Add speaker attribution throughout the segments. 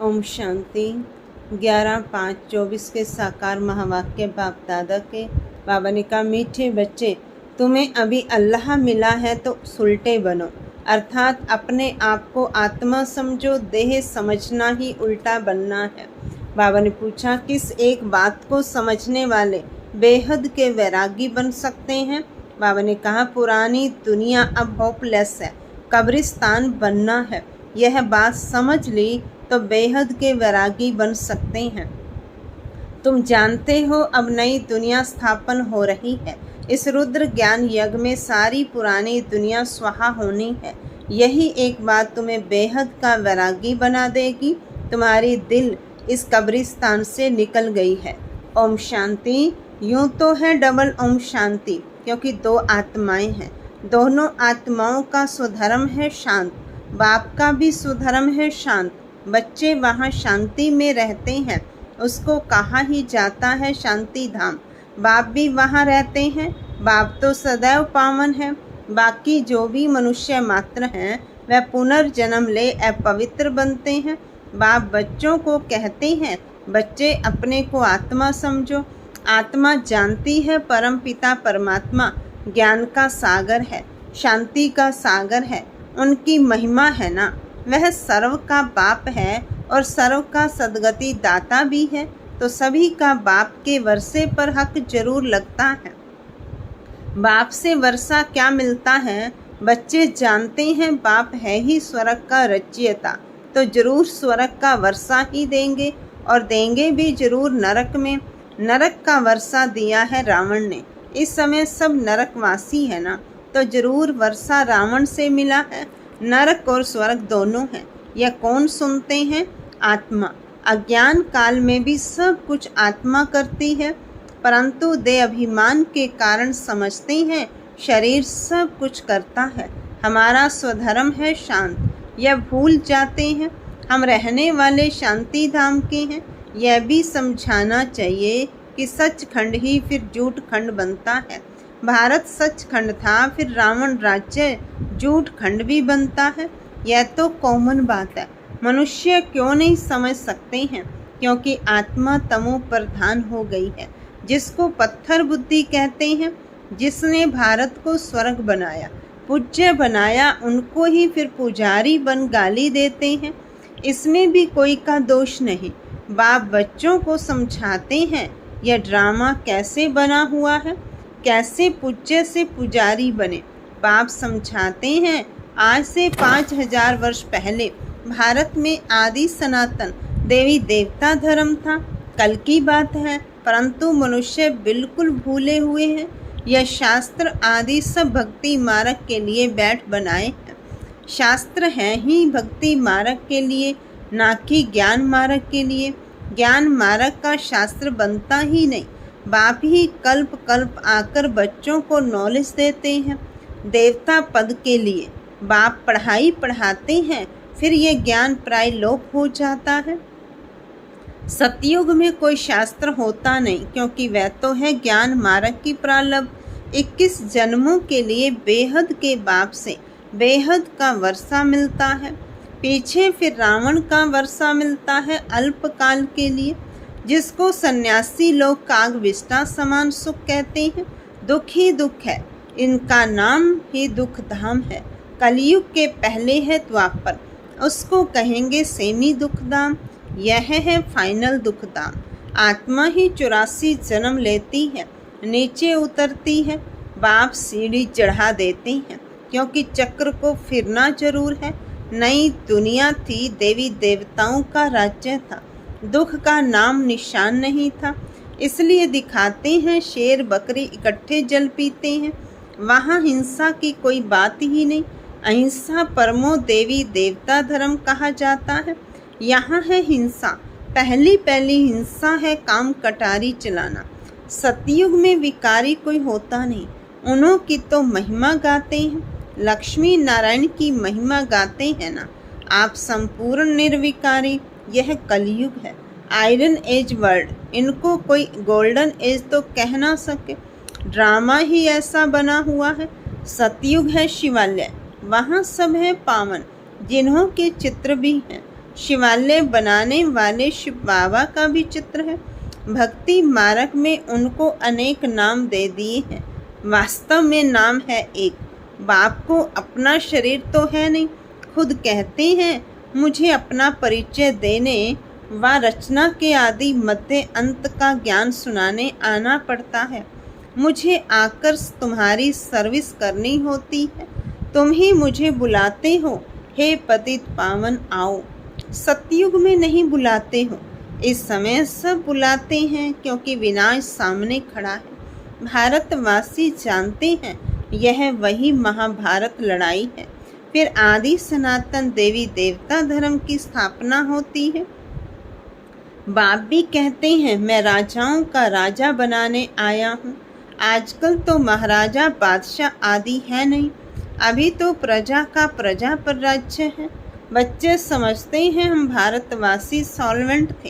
Speaker 1: ओम शांति। 11/5/24 के साकार महावाक्य बाप दादा के। बाबा ने कहा, मीठे बच्चे, तुम्हें अभी अल्लाह मिला है तो सुलटे बनो, अर्थात अपने आप को आत्मा समझो। देह समझना ही उल्टा बनना है। बाबा ने पूछा, किस एक बात को समझने वाले बेहद के वैरागी बन सकते हैं? बाबा ने कहा, पुरानी दुनिया अब होपलेस है, कब्रिस्तान बनना है। यह बात समझ ली तो बेहद के वैरागी बन सकते हैं। तुम जानते हो अब नई दुनिया स्थापन हो रही है। इस रुद्र ज्ञान यज्ञ में सारी पुरानी दुनिया स्वाहा होनी है। यही एक बात तुम्हें बेहद का वैरागी बना देगी। तुम्हारी दिल इस कब्रिस्तान से निकल गई है। ओम शांति। यूं तो है डबल ओम शांति, क्योंकि दो आत्माएं हैं। दोनों आत्माओं का स्वधर्म है शांत, बाप का भी स्वधर्म है शांत। बच्चे वहाँ शांति में रहते हैं, उसको कहा ही जाता है शांति धाम। बाप भी वहाँ रहते हैं। बाप तो सदैव पावन है। बाकी जो भी मनुष्य मात्र हैं वह पुनर्जन्म ले अपवित्र बनते हैं। बाप बच्चों को कहते हैं, बच्चे अपने को आत्मा समझो। आत्मा जानती है परम पिता परमात्मा ज्ञान का सागर है, शांति का सागर है। उनकी महिमा है ना, वह सर्व का बाप है और सर्व का सदगति दाता भी है। तो सभी का बाप के वर्षे पर हक जरूर लगता है। बाप से वर्षा क्या मिलता है? बच्चे जानते हैं बाप है ही स्वर्ग का रचयिता, तो जरूर स्वर्ग का वर्षा ही देंगे, और देंगे भी जरूर नरक में। नरक का वर्षा दिया है रावण ने। इस समय सब नरकवासी है ना, तो जरूर वर्षा रावण से मिला है। नरक और स्वर्ग दोनों हैं। यह कौन सुनते हैं? आत्मा। अज्ञान काल में भी सब कुछ आत्मा करती है, परंतु दे अभिमान के कारण समझते हैं शरीर सब कुछ करता है। हमारा स्वधर्म है शांत, यह भूल जाते हैं। हम रहने वाले शांति धाम के हैं। यह भी समझाना चाहिए कि सचखंड ही फिर झूठ खंड बनता है। भारत सचखंड था, फिर रावण राज्य झूठ खंड भी बनता है। यह तो कॉमन बात है। मनुष्य क्यों नहीं समझ सकते हैं? क्योंकि आत्मा तमो प्रधान हो गई है। जिसको पत्थर बुद्धि कहते हैं, जिसने भारत को स्वर्ग बनाया, पूज्य बनाया, उनको ही फिर पुजारी बन गाली देते हैं। इसमें भी कोई का दोष नहीं। बाप बच्चों को समझाते हैं यह ड्रामा कैसे बना हुआ है, कैसे पूज्य से पुजारी बने। बाप समझाते हैं, आज से 5000 वर्ष पहले भारत में आदि सनातन देवी देवता धर्म था। कल की बात है, परंतु मनुष्य बिल्कुल भूले हुए हैं। यह शास्त्र आदि सब भक्ति मार्ग के लिए बैठ बनाए हैं। शास्त्र हैं ही भक्ति मार्ग के लिए, ना कि ज्ञान मार्ग के लिए। ज्ञान मार्ग का शास्त्र बनता ही नहीं। बाप ही कल्प कल्प आकर बच्चों को नॉलेज देते हैं देवता पद के लिए। बाप पढ़ाई पढ़ाते हैं, फिर ये ज्ञान प्राय लोप हो जाता है। सतयुग में कोई शास्त्र होता नहीं, क्योंकि वह तो है ज्ञान मार्ग की प्रारब्ध। 21 जन्मों के लिए बेहद के बाप से बेहद का वर्षा मिलता है। पीछे फिर रावण का वर्षा मिलता है अल्पकाल के लिए, जिसको सन्यासी लोग काग विष्टा समान सुख कहते हैं। दुख ही दुख है, इनका नाम ही दुख धाम है। कलयुग के पहले है द्वापर, उसको कहेंगे सेमी दुख धाम। यह है फाइनल दुख धाम। आत्मा ही 84 जन्म लेती है, नीचे उतरती है। बाप सीढ़ी चढ़ा देते हैं, क्योंकि चक्र को फिरना जरूर है। नई दुनिया थी, देवी देवताओं का राज्य था। दुख का नाम निशान नहीं था, इसलिए दिखाते हैं शेर बकरी इकट्ठे जल पीते हैं। वहाँ हिंसा की कोई बात ही नहीं। अहिंसा परमो देवी देवता धर्म कहा जाता है। यहाँ है हिंसा। पहली हिंसा है काम कटारी चलाना। सतयुग में विकारी कोई होता नहीं, उन्हों की तो महिमा गाते हैं। लक्ष्मी नारायण की महिमा गाते हैं ना। आप संपूर्ण निर्विकारी। यह कलयुग है, आयरन एज वर्ल्ड। इनको कोई गोल्डन एज तो कह ना सके। ड्रामा ही ऐसा बना हुआ है। सतयुग है शिवालय, वहाँ सब है पावन, जिन्हों के चित्र भी हैं। शिवालय बनाने वाले शिव बाबा का भी चित्र है। भक्ति मार्ग में उनको अनेक नाम दे दिए हैं, वास्तव में नाम है एक। बाप को अपना शरीर तो है नहीं, खुद कहते हैं मुझे अपना परिचय देने व रचना के आदि मध्य अंत का ज्ञान सुनाने आना पड़ता है। मुझे आकर तुम्हारी सर्विस करनी होती है। तुम ही मुझे बुलाते हो, हे पतित पावन आओ। सतयुग में नहीं बुलाते हो, इस समय सब बुलाते हैं, क्योंकि विनाश सामने खड़ा है। भारतवासी जानते हैं यह वही महाभारत लड़ाई है। फिर आदि सनातन देवी देवता धर्म की स्थापना होती है। बाप भी कहते हैं मैं राजाओं का राजा बनाने आया हूँ। आजकल तो महाराजा बादशाह आदि है नहीं, अभी तो प्रजा का प्रजा पर राज्य है। बच्चे समझते हैं हम भारतवासी सॉल्वेंट थे,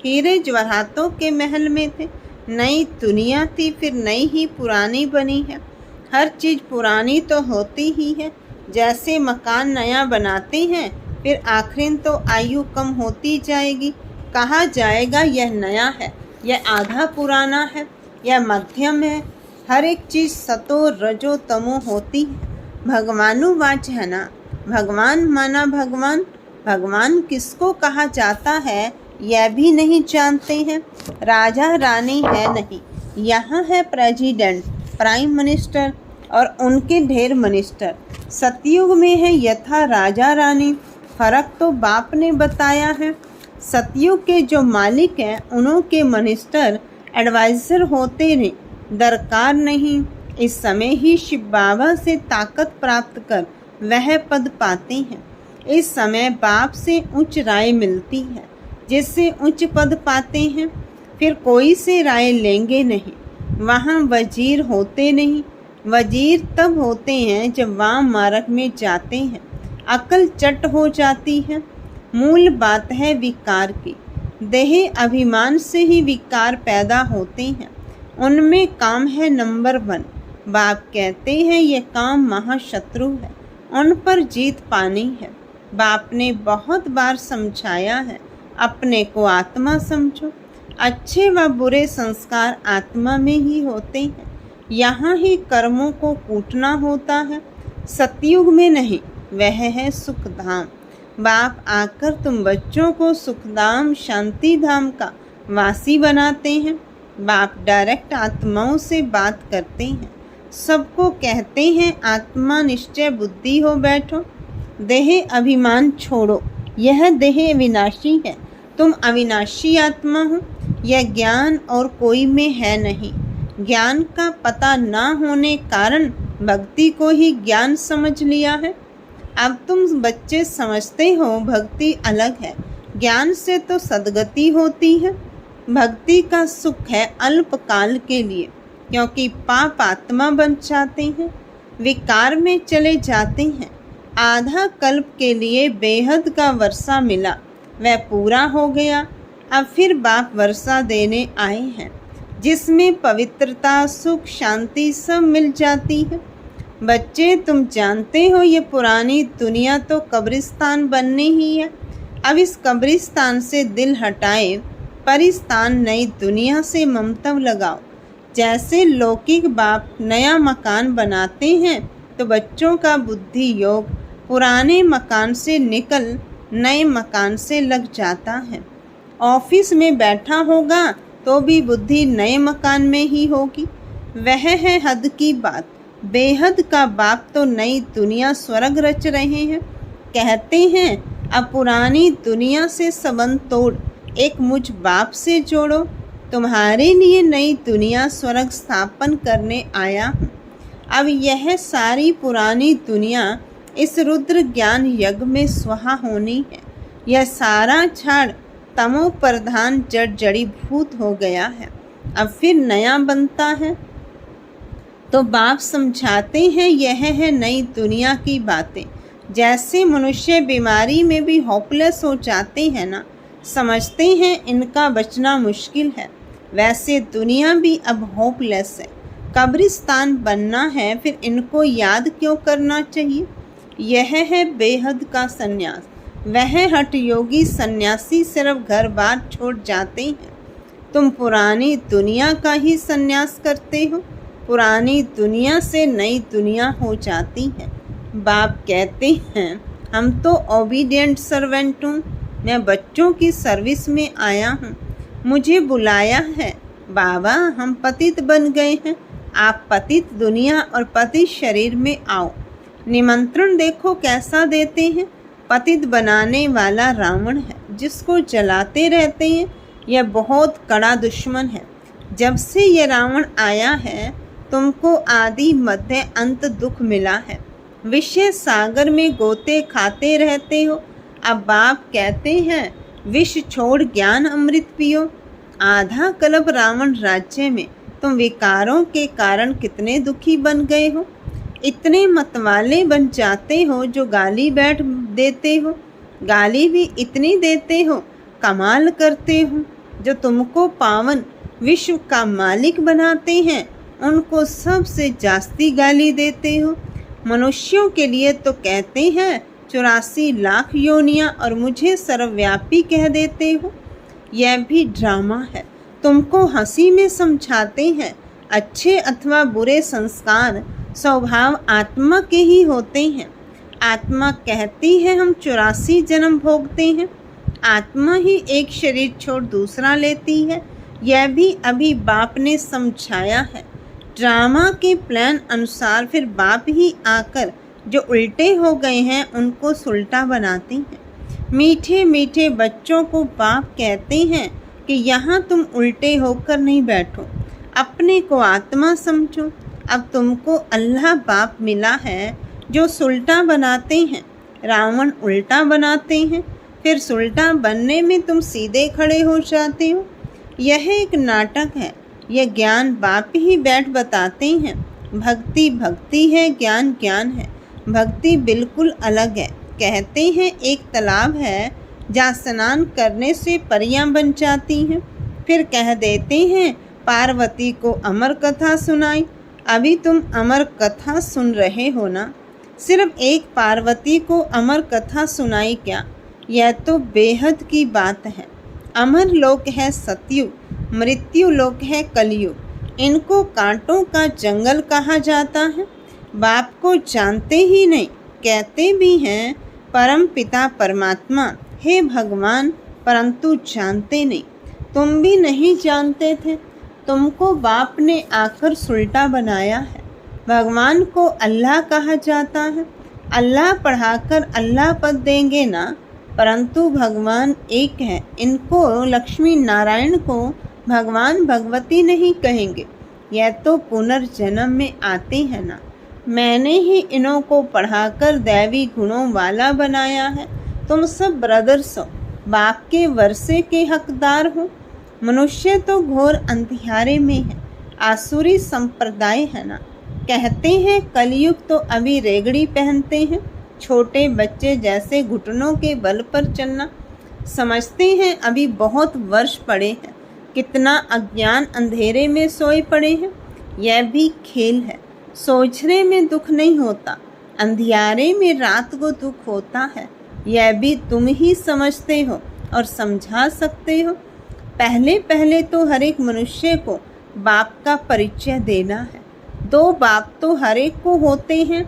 Speaker 1: हीरे जवाहरातों के महल में थे। नई दुनिया थी, फिर नई ही पुरानी बनी है। हर चीज़ पुरानी तो होती ही है। जैसे मकान नया बनाते हैं, फिर आखिर तो आयु कम होती जाएगी। कहा जाएगा यह नया है, यह आधा पुराना है, यह मध्यम है। हर एक चीज़ सतो रजो तमो होती है। भगवानुवाच है ना, भगवान माना भगवान। भगवान किसको कहा जाता है यह भी नहीं जानते हैं। राजा रानी है नहीं, यहाँ है प्रेसिडेंट, प्राइम मिनिस्टर और उनके ढेर मिनिस्टर। सतयुग में है यथा राजा रानी, फर्क तो बाप ने बताया है। सतयुग के जो मालिक हैं उनके मिनिस्टर एडवाइज़र होते नहीं, दरकार नहीं। इस समय ही शिव बाबा से ताकत प्राप्त कर वह पद पाते हैं। इस समय बाप से उच्च राय मिलती है, जिससे उच्च पद पाते हैं। फिर कोई से राय लेंगे नहीं। वहाँ वजीर होते नहीं, वजीर तब होते हैं जब वाम मार्ग में जाते हैं, अकल चट हो जाती है। मूल बात है विकार की। देह अभिमान से ही विकार पैदा होते हैं, उनमें काम है नंबर 1। बाप कहते हैं ये काम महाशत्रु है, उन पर जीत पानी है। बाप ने बहुत बार समझाया है अपने को आत्मा समझो। अच्छे व बुरे संस्कार आत्मा में ही होते हैं, यहाँ ही कर्मों को कूटना होता है। सतयुग में नहीं, वह है सुखधाम। बाप आकर तुम बच्चों को सुखधाम शांति धाम का वासी बनाते हैं। बाप डायरेक्ट आत्माओं से बात करते हैं, सबको कहते हैं आत्मा निश्चय बुद्धि हो बैठो। देह अभिमान छोड़ो, यह देह विनाशी है, तुम अविनाशी आत्मा हो। यह ज्ञान और कोई में है नहीं। ज्ञान का पता ना होने कारण भक्ति को ही ज्ञान समझ लिया है। अब तुम बच्चे समझते हो भक्ति अलग है, ज्ञान से तो सद्गति होती है। भक्ति का सुख है अल्पकाल के लिए, क्योंकि पाप आत्मा बन जाते हैं, विकार में चले जाते हैं। आधा कल्प के लिए बेहद का वर्षा मिला, वह पूरा हो गया। अब फिर बाप वर्षा देने आए हैं, जिसमें पवित्रता सुख शांति सब मिल जाती है। बच्चे तुम जानते हो ये पुरानी दुनिया तो कब्रिस्तान बननी ही है। अब इस कब्रिस्तान से दिल हटाए, परिस्तान नई दुनिया से ममता लगाओ। जैसे लौकिक बाप नया मकान बनाते हैं तो बच्चों का बुद्धि योग पुराने मकान से निकल नए मकान से लग जाता है। ऑफिस में बैठा होगा तो भी बुद्धि नए मकान में ही होगी। वह है हद की बात। बेहद का बाप तो नई दुनिया स्वर्ग रच रहे हैं। कहते हैं अब पुरानी दुनिया से संबंध तोड़, एक मुझ बाप से जोड़ो। तुम्हारे लिए नई दुनिया स्वर्ग स्थापन करने आया हूँ। अब यह सारी पुरानी दुनिया इस रुद्र ज्ञान यज्ञ में स्वाहा होनी है। यह सारा झाड़ तमो प्रधान जड़ जड़ीभूत हो गया है, अब फिर नया बनता है। तो बाप समझाते हैं यह है नई दुनिया की बातें। जैसे मनुष्य बीमारी में भी होपलेस हो जाते हैं ना, समझते हैं इनका बचना मुश्किल है, वैसे दुनिया भी अब होपलेस है। कब्रिस्तान बनना है, फिर इनको याद क्यों करना चाहिए। यह है बेहद का संन्यास। वह हठ योगी सन्यासी सिर्फ घर बार छोड़ जाते हैं। तुम पुरानी दुनिया का ही सन्यास करते हो। पुरानी दुनिया से नई दुनिया हो जाती है। बाप कहते हैं हम तो ओबीडिएंट सर्वेंट हूँ, मैं बच्चों की सर्विस में आया हूँ, मुझे बुलाया है। बाबा हम पतित बन गए हैं, आप पतित दुनिया और पतित शरीर में आओ। निमंत्रण देखो कैसा देते हैं। पतित बनाने वाला रावण है, जिसको जलाते रहते हैं। यह बहुत कड़ा दुश्मन है। जब से यह रावण आया है तुमको आदि मध्य अंत दुख मिला है। विषय सागर में गोते खाते रहते हो। अब बाप कहते हैं विष छोड़ ज्ञान अमृत पियो। आधा कल्प रावण राज्य में तुम विकारों के कारण कितने दुखी बन गए हो। इतने मतवाले बन जाते हो जो गाली बैठ देते हो। गाली भी इतनी देते हो, कमाल करते हो। जो तुमको पावन विश्व का मालिक बनाते हैं उनको सबसे जास्ती गाली देते हो। मनुष्यों के लिए तो कहते हैं 84 लाख योनियां और मुझे सर्वव्यापी कह देते हो। यह भी ड्रामा है। तुमको हंसी में समझाते हैं। अच्छे अथवा बुरे संस्कार स्वभाव आत्मा के ही होते हैं। आत्मा कहती है हम 84 जन्म भोगते हैं। आत्मा ही एक शरीर छोड़ दूसरा लेती है। यह भी अभी बाप ने समझाया है। ड्रामा के प्लान अनुसार फिर बाप ही आकर जो उल्टे हो गए हैं उनको सुलटा बनाते हैं। मीठे मीठे बच्चों को बाप कहते हैं कि यहाँ तुम उल्टे होकर नहीं बैठो, अपने को आत्मा समझो। अब तुमको अल्लाह बाप मिला है जो सुलटा बनाते हैं। रावण उल्टा बनाते हैं, फिर सुलटा बनने में तुम सीधे खड़े हो जाते हो। यह एक नाटक है। यह ज्ञान बाप ही बैठ बताते हैं। भक्ति भक्ति है, ज्ञान ज्ञान है। भक्ति बिल्कुल अलग है। कहते हैं एक तालाब है जहाँ स्नान करने से परियां बन जाती हैं। फिर कह देते हैं पार्वती को अमर कथा सुनाई। अभी तुम अमर कथा सुन रहे हो ना। सिर्फ एक पार्वती को अमर कथा सुनाई क्या, यह तो बेहद की बात है। अमर लोक है सतयुग, मृत्यु लोक है कलयुग। इनको कांटों का जंगल कहा जाता है। बाप को जानते ही नहीं, कहते भी हैं परम पिता परमात्मा हे भगवान, परंतु जानते नहीं। तुम भी नहीं जानते थे। तुमको बाप ने आकर सुलटा बनाया है। भगवान को अल्लाह कहा जाता है। अल्लाह पढ़ाकर अल्लाह पद देंगे ना, परंतु भगवान एक है। इनको लक्ष्मी नारायण को भगवान भगवती नहीं कहेंगे। यह तो पुनर्जन्म में आते हैं ना। मैंने ही इन्हों को पढ़ाकर दैवी गुणों वाला बनाया है। तुम सब ब्रदर्स हो, बाप के वर्षे के हकदार हो। मनुष्य तो घोर अंधियारे में है, आसुरी संप्रदाय है ना। कहते हैं कलयुग तो अभी रेगड़ी पहनते हैं, छोटे बच्चे जैसे घुटनों के बल पर चलना। समझते हैं अभी बहुत वर्ष पड़े हैं, कितना अज्ञान अंधेरे में सोए पड़े हैं। यह भी खेल है। सोचने में दुख नहीं होता, अंधियारे में रात को दुख होता है। यह भी तुम ही समझते हो और समझा सकते हो। पहले पहले तो हर एक मनुष्य को बाप का परिचय देना है। 2 बाप तो हर एक को होते हैं।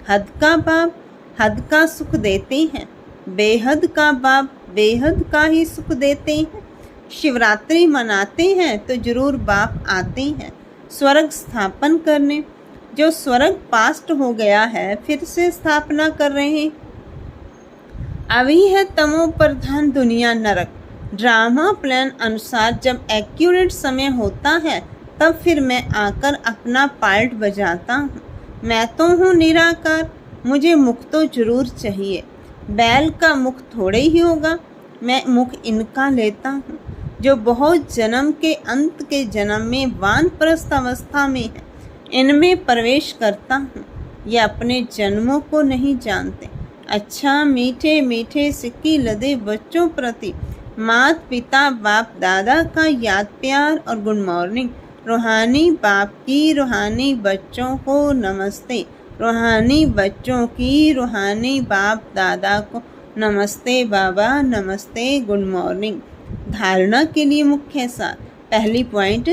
Speaker 1: हद का बाप हद का सुख देते हैं, बेहद का बाप बेहद का ही सुख देते हैं। शिवरात्रि मनाते हैं तो जरूर बाप आते हैं स्वर्ग स्थापन करने। जो स्वर्ग पास्ट हो गया है फिर से स्थापना कर रहे हैं। अभी है तमो प्रधान दुनिया नरक। ड्रामा प्लान अनुसार जब एक्यूरेट समय होता है तब फिर मैं आकर अपना पार्ट बजाता हूँ। मैं तो हूँ निराकार, मुझे मुख तो जरूर चाहिए। बैल का मुख थोड़े ही होगा, मैं मुख इनका लेता हूँ जो बहुत जन्म के अंत के जन्म में वानप्रस्थ अवस्था में है। इनमें प्रवेश करता हूँ। ये अपने जन्मों को नहीं जानते। अच्छा मीठे मीठे सिक्की लदे बच्चों प्रति माता पिता बाप दादा का याद प्यार और गुड मॉर्निंग। रूहानी बाप की रूहानी बच्चों को नमस्ते। रूहानी बच्चों की रूहानी बाप दादा को नमस्ते बाबा, नमस्ते, गुड मॉर्निंग। धारणा के लिए मुख्य सार। पहली पॉइंट,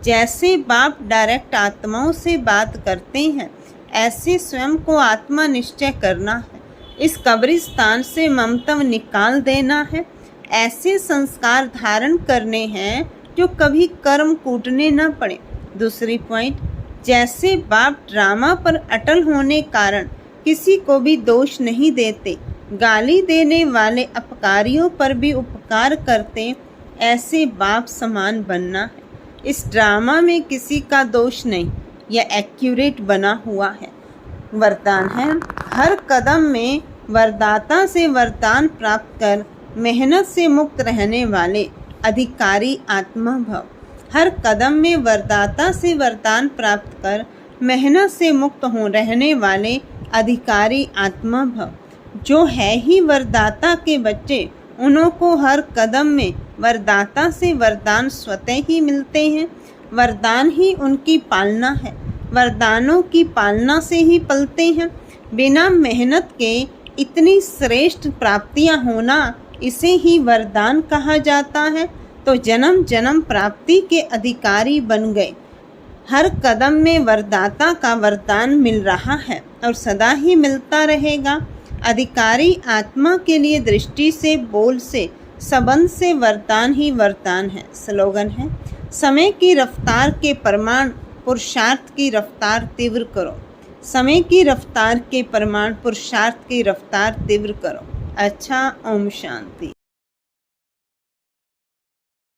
Speaker 1: जैसे बाप डायरेक्ट आत्माओं से बात करते हैं, ऐसे स्वयं को आत्मा निश्चय करना है। इस कब्रिस्तान से ममता निकाल देना है। ऐसे संस्कार धारण करने हैं जो कभी कर्म कूटने न पड़े। दूसरी पॉइंट, जैसे बाप ड्रामा पर अटल होने कारण किसी को भी दोष नहीं देते, गाली देने वाले अपकारियों पर भी उपकार करते, ऐसे बाप समान बनना है। इस ड्रामा में किसी का दोष नहीं, यह एक्यूरेट बना हुआ है। वरदान है, हर कदम में वरदाता से वरदान प्राप्त कर मेहनत से मुक्त रहने वाले अधिकारी आत्मा भव। हर कदम में वरदाता से वरदान प्राप्त कर मेहनत से मुक्त हो रहने वाले अधिकारी आत्मा भव। जो है ही वरदाता के बच्चे, उन्हों को हर कदम में वरदाता से वरदान स्वतः ही मिलते हैं। वरदान ही उनकी पालना है, वरदानों की पालना से ही पलते हैं। बिना मेहनत के इतनी श्रेष्ठ प्राप्तियां होना, इसे ही वरदान कहा जाता है। तो जन्म जन्म प्राप्ति के अधिकारी बन गए। हर कदम में वरदाता का वरदान मिल रहा है और सदा ही मिलता रहेगा। अधिकारी आत्मा के लिए दृष्टि से, बोल से, संबंध से वरदान ही वरदान है। स्लोगन है, समय की रफ्तार के प्रमाण पुरुषार्थ की रफ्तार तीव्र करो। समय की रफ्तार के प्रमाण पुरुषार्थ की रफ्तार तीव्र करो। अच्छा, ओम शांति।